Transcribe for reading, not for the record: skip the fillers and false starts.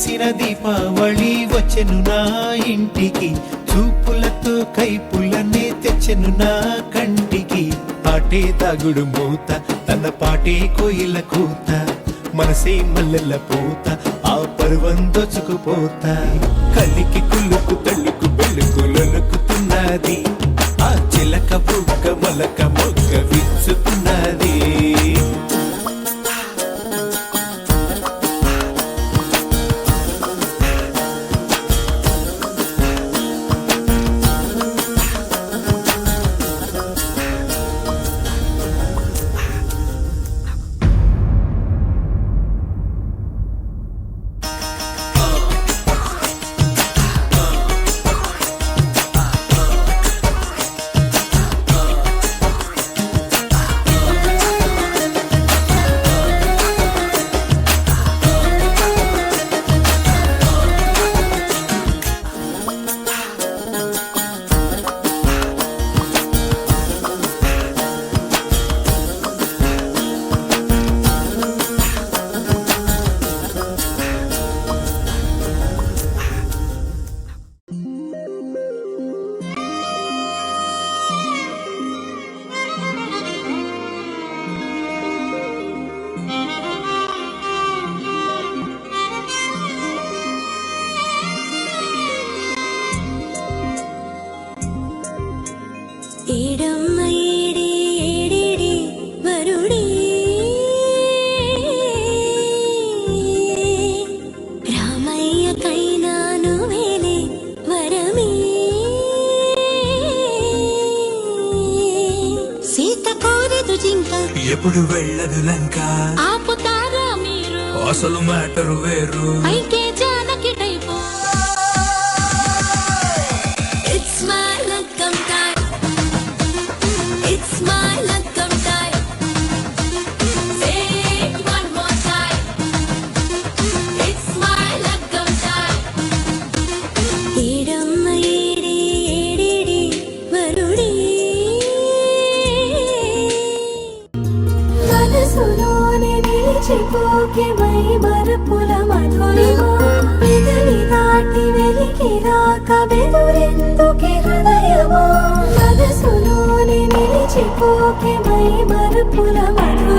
వెలిసిన దీపావళి వచ్చెను నా ఇంటికి, చూపులతో కైపులనే తెచ్చెను నా కంటికి. పాటే దాగుడు మూత, తన పాటే కోయిల కూత, మనసే మల్లెల పూత, ఆ పర్వం దోచుకుపోతా. కలికి కుళ్ళుకు తల్లుకు బెళ్ళుకు లొలుకుతున్నది, ఆ చిలక బుక్క మొలక మొగ్గ విచ్చుతున్నది. ఎప్పుడు వెళ్ళదు లంక, ఆపుతారా మీరు? అసలు మ్యాటర్ వేరు. అయితే Janaki type. It's my luck'em time. It's my luck'em time. Say it one more time. It's my luck'em time. ఏడమ్మ ఏడి ఏడిడి వరుడి, మనసులోనే నిలిచిపోకే మై మరపుల మధురిమా. పెదవి దాటి వెలికి రాక బెదురెందుకే హృదయమా. మనసులోనే నిలిచిపోకే మై మరపుల మధురిమా.